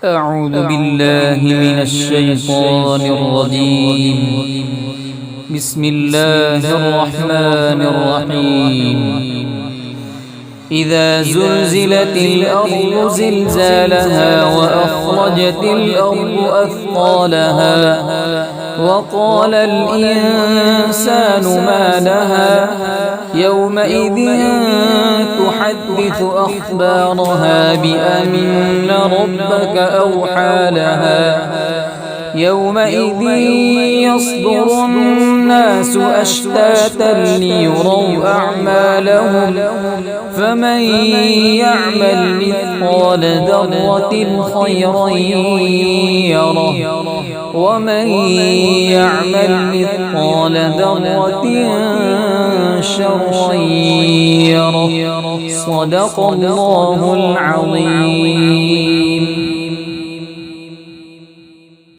أعوذ بالله من الشيطان الرجيم. بسم الله الرحمن الرحيم. إذا زلزلت الأرض زلزالها وأخرجت الأرض أثقالها وقال الإنسان ما لها يومئذ تحدث أخبارها بأن ربك أوحى لها يومئذ يصدر الناس أشتاتا ليروا أعمالهم فمن يعمل مثقال ذرة خيرا يره ومن يعمل مثقال ذرة شرا يره. صدق الله العظيم.